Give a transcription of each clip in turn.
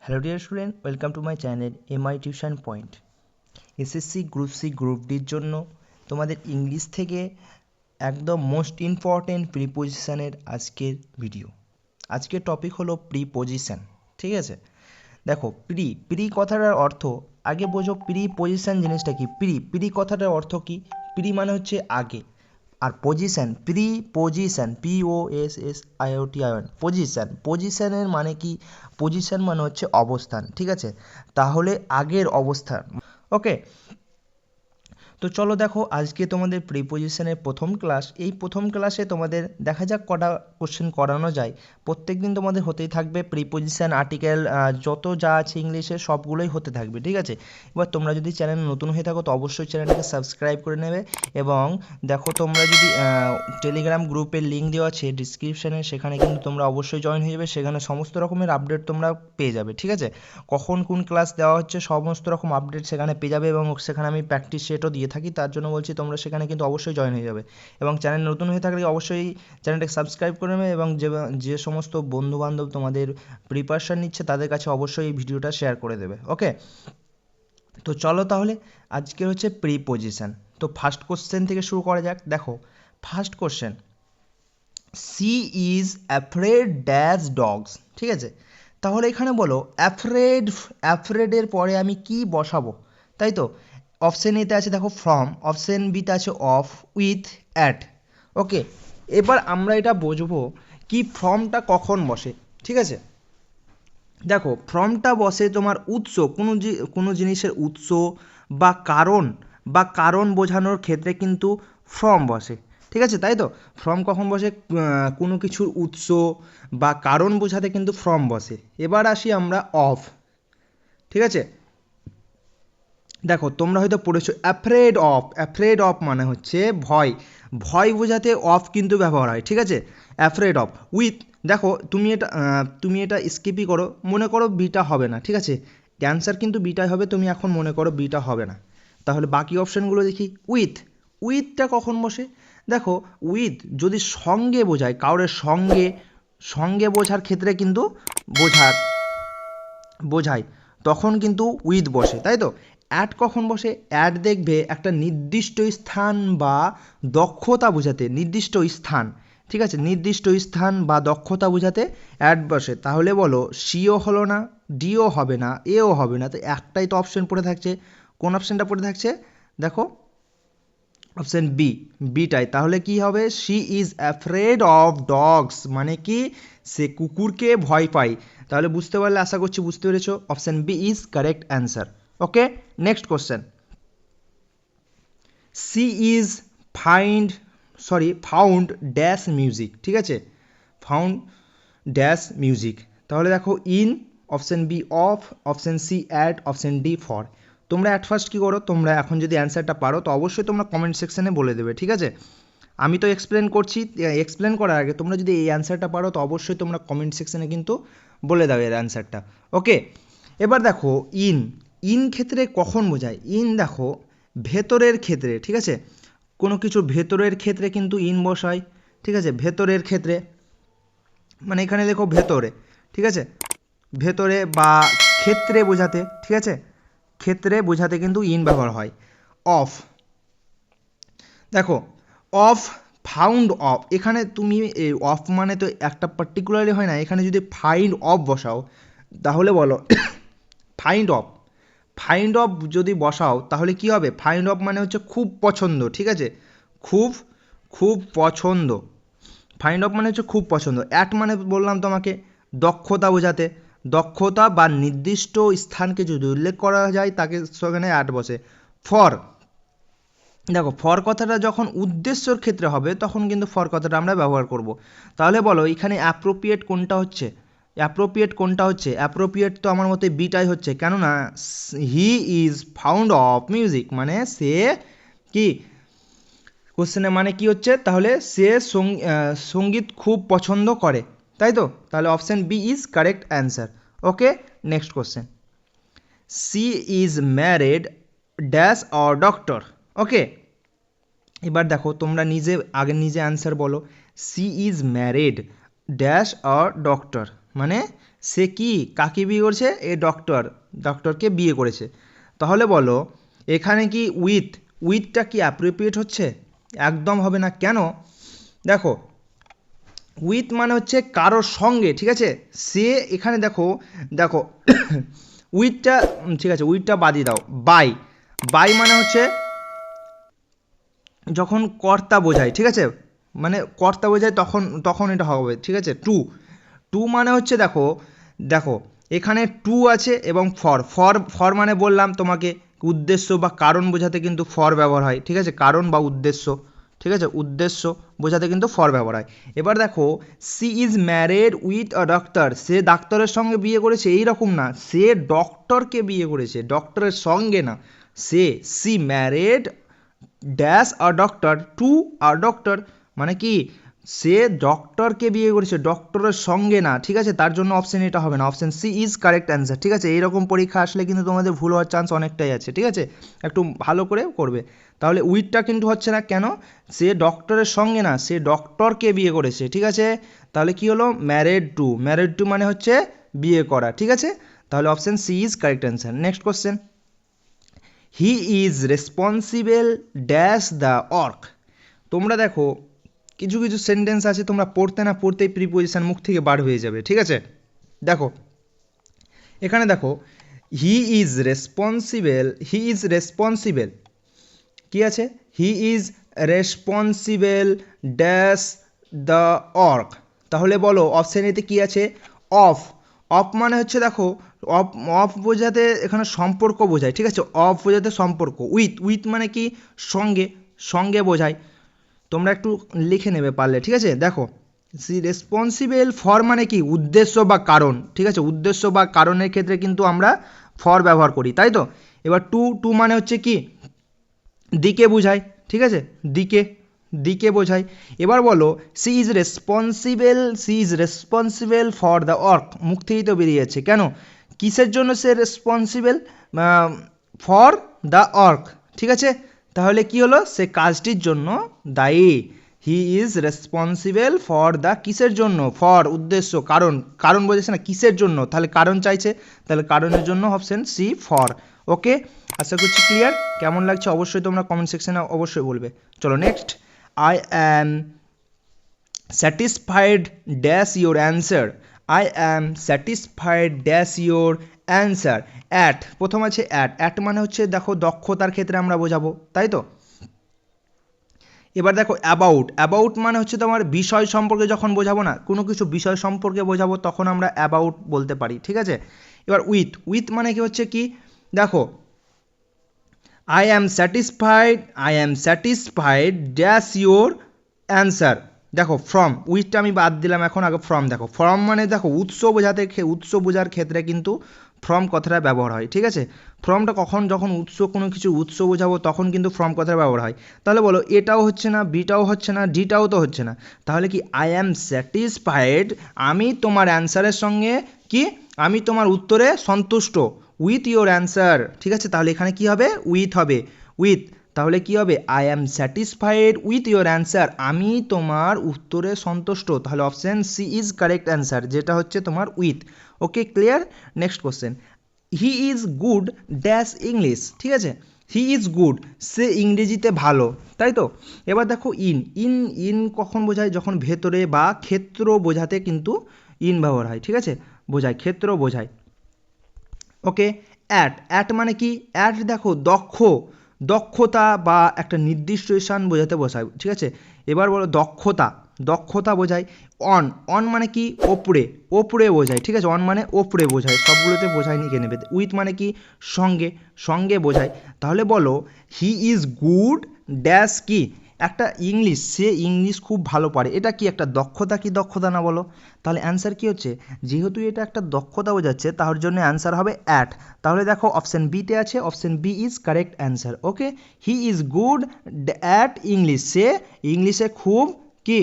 Hello dear student, welcome to my channel MI Tuition Point. SSC group C group ডির জন্য তোমাদের English থেকে একদম মোস্ট ইম্পর্টেন্ট প্রিপোজিশনের আজকের ভিডিও। আজকের টপিক হলো প্রিপোজিশন, ঠিক আছে? দেখো প্রি কথাটার অর্থ আগে বোঝো। প্রিপোজিশন জিনিসটা কি? প্রি কথাটার অর্থ কি? প্রি মানে হচ্ছে আগে, আর পজিশন, প্রিপোজিশন POSSIOTION পজিশনের মানে কি? পজিশন মানে হচ্ছে অবস্থান, ঠিক আছে? তাহলে আগের অবস্থান, ওকে। তো চলো দেখো, আজকে তোমাদের প্রিপোজিশনের প্রথম ক্লাস। এই প্রথম ক্লাসে তোমাদের দেখা যাক কটা কোশ্চেন করানো যায়। প্রত্যেক দিন তোমাদের হতেই থাকবে প্রিপোজিশন, আর্টিকেল, যত যা আছে ইংলিশে সবগুলোই হতে থাকবে, ঠিক আছে? এবার তোমরা যদি চ্যানেল নতুন হয়ে থাকো তো অবশ্যই চ্যানেলটাকে সাবস্ক্রাইব করে নেবে। এবং দেখো, তোমরা যদি টেলিগ্রাম গ্রুপের লিঙ্ক দেওয়া আছে ডিসক্রিপশানে, সেখানে কিন্তু তোমরা অবশ্যই জয়েন হয়ে যাবে। সেখানে সমস্ত রকমের আপডেট তোমরা পেয়ে যাবে, ঠিক আছে? কখন কোন ক্লাস দেওয়া হচ্ছে সমস্ত রকম আপডেট সেখানে পেয়ে যাবে। এবং সেখানে আমি প্র্যাকটিস সেটও দিয়ে থাকি, তার জন্য বলছি তোমরা সেখানে কিন্তু অবশ্যই জয়েন হয়ে যাবে। এবং চ্যানেল নতুন হয়ে থাকলে অবশ্যই চ্যানেলটাকে সাবস্ক্রাইব করে নেবে। এবং যে সমস্ত বন্ধুবান্ধব তোমাদের প্রিপারেশান নিচ্ছে তাদের কাছে অবশ্যই এই ভিডিওটা শেয়ার করে দেবে, ওকে? তো চলো তাহলে, আজকের হচ্ছে প্রিপোজিশন। তো ফার্স্ট কোশ্চেন থেকে শুরু করা যাক। দেখো first question, she is afraid dash dogs, ঠিক আছে? তাহলে এখানে বলো অ্যাফ্রেডের পরে আমি কি বসাবো, তাই তো? অপশন এতে আছে দেখো ফ্রম, অপশন বিতে আছে অফ, উইথ, অ্যাট, ওকে। এবার আমরা এটা বুঝবো কি ফ্রমটা কখন বসে, ঠিক আছে? দেখো ফ্রমটা বসে তোমার উৎস, কোনো জিনিসের উৎস বা কারণ বোঝানোর ক্ষেত্রে কিন্তু ফ্রম বসে, ঠিক আছে? তাই তো ফ্রম কখন বসে? কোনো কিছুর উৎস বা কারণ বোঝাতে কিন্তু ফ্রম বসে। এবার আসি আমরা অফ, ঠিক আছে? দেখো তোমরা হয়তো পড়েছো অ্যাফ্রেড অফ মানে হচ্ছে ভয় বোঝাতে অফ কিন্তু ব্যবহার হয়, ঠিক আছে? Afraid of. উইথ, দেখো তুমি এটা স্কিপই করো, মনে করো বিটা হবে না, ঠিক আছে? অ্যান্সার কিন্তু বিটাই হবে, তুমি এখন মনে করো বিটা হবে না। তাহলে বাকি অপশানগুলো দেখি। উইথটা কখন বসে? দেখো উইথ যদি সঙ্গে বোঝায়, কারোর সঙ্গে বোঝার ক্ষেত্রে কিন্তু বোঝায়, তখন কিন্তু উইথ বসে, তাই তো? অ্যাট কখন বসে? অ্যাট দেখবে একটা নির্দিষ্ট স্থান বা দক্ষতা বোঝাতে, নির্দিষ্ট স্থান, ঠিক আছে? নির্দিষ্ট স্থান বা দক্ষতা বোঝাতে অ্যাট বসে। তাহলে বলো সিও হলো না, ডিও হবে না, এও হবে না, তো একটাই তো অপশন পড়ে থাকছে। কোন অপশনটা পড়ে থাকছে? দেখো অপশন বিটাই। তাহলে কি হবে? She is afraid of dogs, মানে কি সে কুকুরকে ভয় পায়। তাহলে বুঝতে পারলে, আশা করছি বুঝতে পেরেছো। Option B is correct answer, okay. Next question, she is found dash music, ঠিক আছে? Found dash music. তাহলে দেখো in, option B of, option C at, option D for. তোমরা অ্যাট ফার্স্ট কী করো, তোমরা এখন যদি অ্যান্সারটা পারো তো অবশ্যই তোমরা কমেন্ট সেকশানে বলে দেবে, ঠিক আছে? আমি তো এক্সপ্লেন করছি, এক্সপ্লেন করার আগে তোমরা যদি এই অ্যান্সারটা পারো তো অবশ্যই তোমরা কমেন্ট সেকশানে কিন্তু বলে দাও এর অ্যান্সারটা, ওকে। এবার দেখো ইন ক্ষেত্রে কখন বোঝায়? ইন দেখো ভেতরের ক্ষেত্রে, ঠিক আছে? কোনো কিছু ভেতরের ক্ষেত্রে কিন্তু ইন বসায়, ঠিক আছে? ভেতরের ক্ষেত্রে মানে এখানে দেখো ভেতরে, ঠিক আছে? ভেতরে বা ক্ষেত্রে বোঝাতে, ঠিক আছে? ক্ষেত্রে বোঝাতে কিন্তু ইন ব্যবহার হয়। অফ, দেখো অফ, ফাউন্ড অফ, এখানে তুমি অফ মানে তো একটা পার্টিকুলারলি হয় না, এখানে যদি ফাইন্ড অফ বসাও তাহলে বলো ফাইন্ড অফ যদি বসাও তাহলে কি হবে? ফাইন্ড অফ মানে হচ্ছে খুব পছন্দ, ঠিক আছে? খুব খুব পছন্দ। ফাইন্ড অফ মানে হচ্ছে খুব পছন্দ। অ্যাট মানে বললাম তোমাকে দক্ষতা বোঝাতে, দক্ষতা বা নির্দিষ্ট স্থানকে যদি উল্লেখ করা যায় তাকে সেখানে অ্যাট বসে। ফর, দেখো ফর কথাটা যখন উদ্দেশ্যর ক্ষেত্রে হবে তখন কিন্তু ফর কথাটা আমরা ব্যবহার করব। তাহলে বলো এখানে অ্যাপ্রোপ্রিয়েট কোনটা হচ্ছে? অ্যাপ্রোপ্রিয়েট তো আমার মতে বিটাই হচ্ছে, কেননা he is found of music মানে সে কি, কোশ্চেনের মানে কি হচ্ছে? তাহলে সে সঙ্গীত খুব পছন্দ করে, তাই তো? তাহলে option B is correct answer, okay. Next question, she is married dash or doctor, okay. এবার দেখো তোমরা নিজে অ্যান্সার বলো। She is married dash or doctor, মানে সে কি কাকে বিয়ে করেছে? এ ডক্টরকে বিয়ে করেছে। তাহলে বলো এখানে কি উইথটা কি অ্যাপ্রোপ্রিয়েট হচ্ছে? একদম হবে না। কেন? দেখো উইথ মানে হচ্ছে কারোর সঙ্গে, ঠিক আছে? সে এখানে দেখো দেখো উইথটা ঠিক আছে, উইথটা বাদিয়ে দাও। বাই মানে হচ্ছে যখন কর্তা বোঝায়, ঠিক আছে, মানে কর্তা বোঝায় তখন এটা হবে, ঠিক আছে। টু মানে হচ্ছে দেখো দেখো এখানে টু আছে এবং ফর মানে বললাম তোমাকে উদ্দেশ্য বা কারণ বোঝাতে কিন্তু ফর ব্যবহার হয়, ঠিক আছে, কারণ বা উদ্দেশ্য, ঠিক আছে, উদ্দেশ্য বোঝাতে কিন্তু ফর ব্যবহার হয়। এবার দেখো she is married with a doctor, সে ডাক্তারের সঙ্গে বিয়ে করেছে, এইরকম না, সে ডক্টরকে বিয়ে করেছে, ডক্টরের সঙ্গে না। She married dash a doctor to a doctor, মানে কি সে ডক্টরকে বিয়ে করেছে, ডক্টরের সঙ্গে না, ঠিক আছে, তার জন্য অপশন এটা হবে না, option C is correct answer, ঠিক আছে। এইরকম পরীক্ষা আসলে কিন্তু তোমাদের ভুল হওয়ার চান্স অনেকটাই আছে, ঠিক আছে, একটু ভালো করে করবে। তাহলে উইথটা কিন্তু হচ্ছে না, কেন? সে ডক্টরের সঙ্গে না, সে ডক্টরকে বিয়ে করেছে, ঠিক আছে। তাহলে কি হলো? ম্যারেড টু মানে হচ্ছে বিয়ে করা, ঠিক আছে। তাহলে option C is correct answer. Next question, he is responsible dash the work. তোমরা দেখো কিছু কিছু সেন্টেন্স আছে, তোমরা পড়তে না পড়তেই প্রিপোজিশন মুখ থেকে বার হয়ে যাবে, ঠিক আছে। দেখো এখানে দেখো হি ইজ রেসপন্সিবল কি আছে? হি is responsible dash the work. তাহলে বলো অপশন এতে কি আছে? অফ মানে হচ্ছে দেখো অফ বোঝাতে এখানে সম্পর্ক বোঝায়, ঠিক আছে, অফ বোঝাতে সম্পর্ক। উইথ মানে কি? সঙ্গে বোঝায়। তোমরা একটু লিখে নেবে পারলে, ঠিক আছে। দেখো রেসপন্সিবল ফর মানে কি? উদ্দেশ্য বা কারণ, ঠিক আছে, উদ্দেশ্য বা কারণের ক্ষেত্রে কিন্তু আমরা ফর ব্যবহার করি, তাই তো। এবার টু মানে হচ্ছে কি? দিকে বোঝায়, ঠিক আছে, দিকে বোঝায়। এবার বলো she is responsible for the work, মুখ থেকেই তো বেরিয়ে যাচ্ছে, কেন? কিসের জন্য সে রেসপন্সিবল? ফর দ্য ওয়ার্ক, ঠিক আছে। তাহলে কি হলো? সে কাজটির জন্য দায়ী। He is responsible for the, কিসের জন্য? ফর উদ্দেশ্য, কারণ বোঝাচ্ছে না, কিসের জন্য, তাহলে কারণ চাইছে, তাহলে কারণের জন্য অপশন সি ফর। ওকে, আশা করছি ক্লিয়ার। কেমন লাগছে অবশ্যই তোমরা কমেন্ট সেকশনে অবশ্যই বলবে। চলো next, I am satisfied dash your answer. I am satisfied dash your answer. প্রথম আছে অ্যাট মানে হচ্ছে দেখো দক্ষতার ক্ষেত্রে আমরা বোঝাবো, তাই তো। এবার দেখো অ্যাবাউট মানে হচ্ছে তোমার বিষয় সম্পর্কে যখন বোঝাবো না, কোনো কিছু বিষয় সম্পর্কে বোঝাবো তখন আমরা অ্যাবাউট বলতে পারি, ঠিক আছে। এবার উইথ মানে কি হচ্ছে কি? দেখো I am satisfied dash your answer. দেখো ফ্রম, উইথটা আমি বাদ দিলাম, এখন আগে ফ্রম। দেখো ফ্রম মানে দেখো উৎস বোঝার ক্ষেত্রে কিন্তু ফ্রম কথাটা ব্যবহার হয়, ঠিক আছে। ফ্রমটা যখন কোনো কিছু উৎস বোঝাবো তখন কিন্তু ফ্রম কথাটা ব্যবহার হয়। তাহলে বলো এটাও হচ্ছে না, বিটাও হচ্ছে না, ডিটাও তো হচ্ছে না, তাহলে কি আই অ্যাম স্যাটিসফাইড, আমি তোমার অ্যান্সারের সঙ্গে কি, আমি তোমার উত্তরে সন্তুষ্ট, উইথ ইওর অ্যান্সার, ঠিক আছে। তাহলে এখানে কি হবে? উইথ হবে, উইথ। তাহলে কি হবে? I am satisfied with your answer, আমি তোমার উত্তরে সন্তুষ্ট। তাহলে option C is correct answer, যেটা হচ্ছে তোমার with. Okay, clear. Next question, he is good dash English, ঠিক আছে। হি ইজ গুড, সে ইংরেজিতে ভালো, তাই তো। এবার দেখো ইন কখন বোঝায়? যখন ভেতরে বা ক্ষেত্র বোঝাতে কিন্তু ইন ব্যবহার হয়, ঠিক আছে, বোঝায়, ক্ষেত্র বোঝায়। ওকে, অ্যাট মানে কি? দেখো দক্ষতা বা একটা নির্দিষ্ট স্থান বোঝাতে ঠিক আছে। এবার বলো দক্ষতা বোঝায়। অন মানে কি? ওপরে বোঝায়, ঠিক আছে, অন মানে ওপরে বোঝায়, সবগুলোতে বোঝায় নিয়ে নেবে। উইথ মানে কি? সঙ্গে বোঝায়। তাহলে বলো হি ইজ গুড ড্যাশ কি? একটা সে ইংলিশ খুব ভালো পারে, এটা কি একটা দক্ষতা? কি দক্ষতা না বলো? তাহলে অ্যান্সার কি হচ্ছে? যেহেতু এটা একটা দক্ষতা বোঝাচ্ছে তার জন্য অ্যান্সার হবে অ্যাট। তাহলে দেখো অপশন বিতে আছে, option B is correct answer. Okay, he is good at English, সে ইংলিশে খুব কি?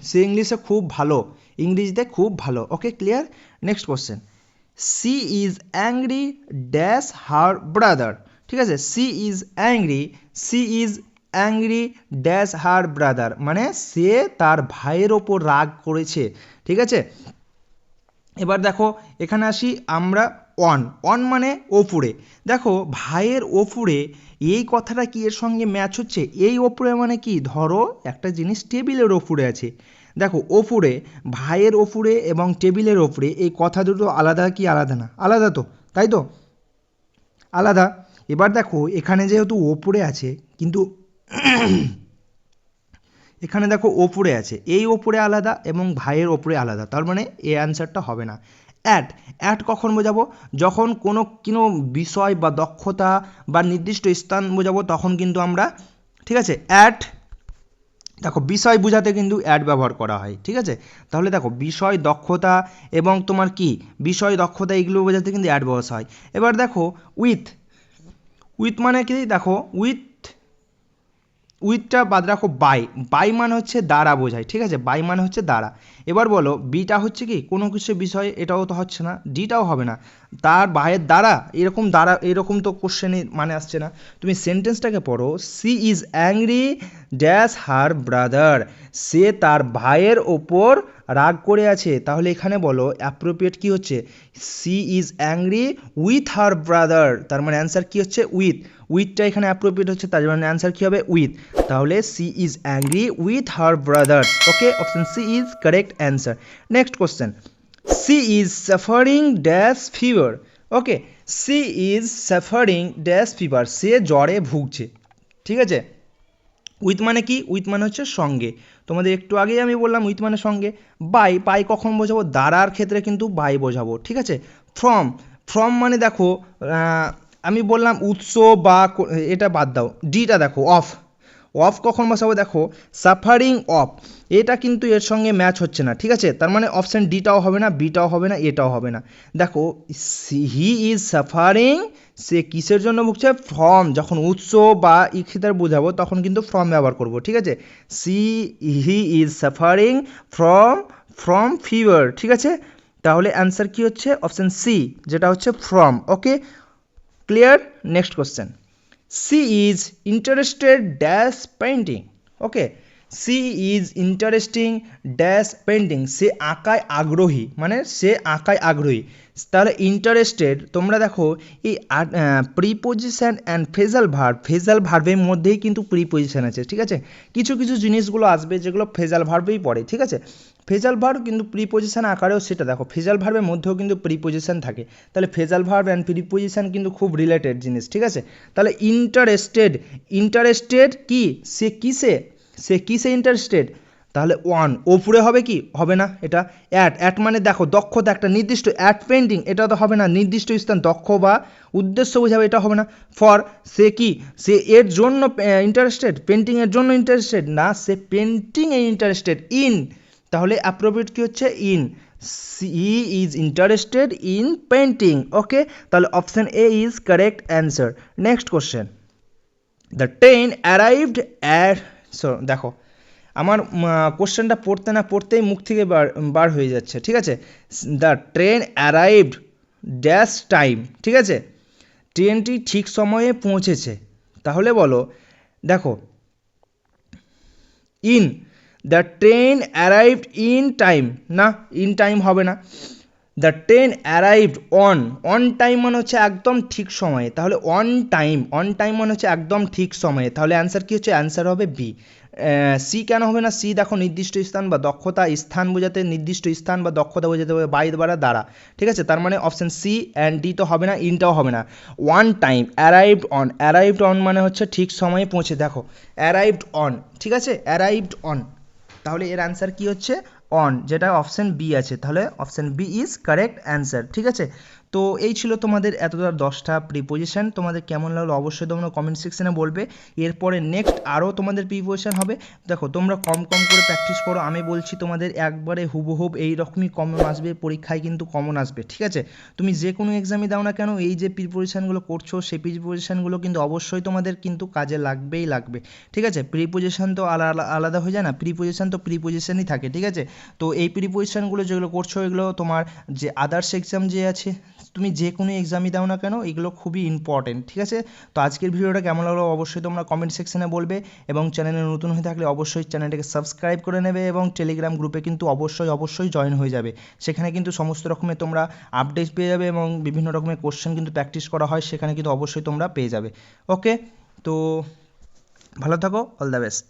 সে ইংলিশে খুব ভালো, ইংরেজিতে খুব ভালো। Okay, clear. Next question, she is angry dash her brother, ঠিক আছে। She is angry dash her brother, মানে সে তার ভাইয়ের ওপর রাগ করেছে, ঠিক আছে। এবার দেখো এখানে আসি আমরা, অন, অন মানে ওপরে। দেখো ভাইয়ের ওপরে, এই কথাটা কি এর সঙ্গে ম্যাচ হচ্ছে? এই ওপরে মানে কি, ধরো একটা জিনিস টেবিলের ওপরে আছে, দেখো ওপরে, ভাইয়ের ওপরে এবং টেবিলের ওপরে, এই কথা দুটো আলাদা কি আলাদা না? আলাদা তো, তাই তো, আলাদা। এবার দেখো এখানে যেহেতু ওপরে আছে, কিন্তু এখানে দেখো ওপরে আছে, এই ওপরে আলাদা এবং ভাইয়ের ওপরে আলাদা, তার মানে এই অ্যান্সারটা হবে না। অ্যাট, অ্যাট কখন বোঝাবো? যখন কোনো বিষয় বা দক্ষতা বা নির্দিষ্ট স্থান বোঝাবো তখন কিন্তু আমরা, ঠিক আছে, অ্যাট, দেখো বিষয় বোঝাতে কিন্তু অ্যাড ব্যবহার করা হয়, ঠিক আছে। তাহলে দেখো বিষয়, দক্ষতা এবং তোমার কি, বিষয়, দক্ষতা এগুলো বোঝাতে কিন্তু অ্যাড ব্যবহার হয়। এবার দেখো উইথ, উইথ মানে কি, দেখো উইথটা বাদ রাখো, বাই, বাই মানে হচ্ছে দ্বারা বোঝায়, ঠিক আছে, বাই মানে হচ্ছে দ্বারা। এবার বলো বিটা হচ্ছে কি কোনো কিছু বিষয়, এটাও তো হচ্ছে না, ডিটাও হবে না, তার বাইয়ের দ্বারা, এরকম তো কোশ্চেনে মানে আসছে না। তুমি সেন্টেন্সটাকে পড়ো, she is angry dash her brother, সে তার ভাইয়ের ওপর রাগ করে আছে, তাহলে এখানে বলো অ্যাপ্রোপ্রিয়েট কি হচ্ছে, she is angry with her brother, তার মানে অ্যান্সার কি হচ্ছে উইথ, উইথটা এখানে অ্যাপ্রোপ্রিয়েট হচ্ছে, তার মানে অ্যান্সার কী হবে উইথ। তাহলে she is angry with her brother, okay, option C is correct answer. Next question, she is suffering dash fever, okay, she is suffering dash fever, সে জ্বরে ভুগছে, ঠিক আছে। উইথ মানে কি, উইথ মানে হচ্ছে সঙ্গে, তোমাদের একটু আগেই আমি বললাম উইথ মানে সঙ্গে। বাই, বাই কখন বোঝাবো? দ্বারার ক্ষেত্রে কিন্তু বাই বোঝাবো, ঠিক আছে। ফ্রম, ফ্রম মানে দেখো আমি বললাম উৎস বা এটা বাদ দাও, ডিটা দেখো অফ, অফ কখন বসাবো? দেখো সাফারিং অফ, এটা কিন্তু এর সঙ্গে ম্যাচ হচ্ছে না, ঠিক আছে, তার মানে অপশান ডিটাও হবে না, বিটাও হবে না, এটাও হবে না। দেখো হি ইজ সাফারিং, সে কিসের জন্য ভুগছে? ফ্রম, যখন উৎস বা ইখিতার বোঝাবো তখন কিন্তু ফ্রম ব্যবহার করব, ঠিক আছে। He is suffering from, from fever, ঠিক আছে। তাহলে অ্যান্সার কি হচ্ছে? অপশান সি, যেটা হচ্ছে from, okay, clear. Next question, she is interested dash painting, okay, she is interesting dash painting, সে আঁকায় আগ্রহী, মানে সে আঁকায় আগ্রহী। তাহলে ইন্টারেস্টেড, তোমরা দেখো এই preposition and phrasal verb, phrasal ভার্বের মধ্যেই কিন্তু প্রিপোজিশন আছে, ঠিক আছে। কিছু কিছু জিনিসগুলো আসবে যেগুলো ফ্রেজাল ভার্বেই পড়ে, ঠিক আছে। ফ্রেজাল ভার্ব কিন্তু প্রিপোজিশন আকারেও, সেটা দেখো ফ্রেজাল ভার্বের মধ্যেও কিন্তু প্রিপোজিশন থাকে, তাহলে ফ্রেজাল ভার্ব অ্যান্ড প্রিপোজিশন কিন্তু খুব রিলেটেড জিনিস, ঠিক আছে। তাহলে ইন্টারেস্টেড, ইন্টারেস্টেড কি, সে কিসে, সে কিসে ইন্টারেস্টেড? তাহলে ওয়ান, ওপরে হবে কি, হবে না এটা। অ্যাট, অ্যাট মানে দেখো দক্ষতা, একটা নির্দিষ্ট, অ্যাট পেন্টিং এটা তো হবে না, নির্দিষ্ট স্থান, দক্ষ বা উদ্দেশ্য বোঝাবে, এটা হবে না। ফর, সে কি, সে এর জন্য ইন্টারেস্টেড, পেন্টিংয়ের জন্য ইন্টারেস্টেড না, সে পেন্টিংয়ে ইন্টারেস্টেড। ইন, তাহলে অ্যাপ্রোপ্রিয়েট কি হচ্ছে in, she is interested in painting, okay, তাহলে option A is correct answer. Next question, the train arrived at, দেখো আমার কোশ্চেনটা পড়তে না পড়তেই মুখ থেকে বার হয়ে যাচ্ছে, ঠিক আছে। The train arrived dash time, ঠিক আছে, ট্রেনটি ঠিক সময়ে পৌঁছেছে, তাহলে বলো, দেখো in, the train arrived in time, না ইন টাইম হবে না। The train arrived on, on time মানে হচ্ছে একদম ঠিক সময়ে, তাহলে অন টাইম, অন টাইম মানে হচ্ছে একদম ঠিক সময়ে, তাহলে অ্যান্সার কী হচ্ছে? অ্যান্সার হবে বি। সি কেন হবে না? সি দেখো নির্দিষ্ট স্থান বা দক্ষতা, স্থান বোঝাতে নির্দিষ্ট স্থান বা দক্ষতা বোঝাতে হবে বাই দ্বারা, ঠিক আছে, তার মানে অপশান সি অ্যান্ড ডি তো হবে না, ইনটাও হবে না। One time, arrived on, arrived on মানে হচ্ছে ঠিক সময়ে পৌঁছে, দেখো অ্যারাইভড অন, ঠিক আছে, অ্যারাইভড অন, তাহলে এর অ্যান্সার কি হচ্ছে? অন, যেটা অপশান বি আছে, তাহলে option B is correct answer, ঠিক আছে। তো এই ছিল তোমাদের এতটা 10টা প্রিপোজিশন, তোমাদের কেমন লাগলো অবশ্যই তোমরা কমেন্ট সেকশনে বলবে। এরপরে নেক্সট আরও তোমাদের প্রিপোজিশন হবে, দেখো তোমরা কম কম করে প্র্যাকটিস করো, আমি বলছি তোমাদের একবারে হুবহুব এইরকমই কমন আসবে, পরীক্ষায় কিন্তু কমন আসবে, ঠিক আছে। তুমি যে কোনো এক্সামই দাও না কেন, এই যে প্রিপোজিশনগুলো করছো সেই প্রিপোজিশনগুলো কিন্তু অবশ্যই তোমাদের কিন্তু কাজে লাগবেই লাগবে, ঠিক আছে। প্রিপোজিশন তো আলাদা হয়ে যায় না, প্রিপোজিশন তো প্রিপোজিশনই থাকে, ঠিক আছে। তো এই প্রিপোজিশনগুলো যেগুলো করছো এগুলো তোমার যে আদার্স এক্সাম যে আছে তুমি যে কোনো এক্সামই দাও না কেন এগুলো খুবই ইম্পর্টেন্ট, ঠিক আছে? তো আজকের ভিডিওটা কেমন লাগলো অবশ্যই তোমরা কমেন্ট সেকশনে বলবে, এবং চ্যানেলে নতুন হয়ে থাকলে অবশ্যই চ্যানেলটাকে সাবস্ক্রাইব করে নেবে, এবং টেলিগ্রাম গ্রুপে কিন্তু অবশ্যই জয়েন হয়ে যাবে। সেখানে কিন্তু সমস্ত রকমের তোমরা আপডেট পেয়ে যাবে, এবং বিভিন্ন রকমের কোশ্চেন কিন্তু প্র্যাকটিস করা হয়, সেখানে কিন্তু অবশ্যই তোমরা পেয়ে যাবে। ওকে, তো ভালো থাকো, অল দ্য বেস্ট।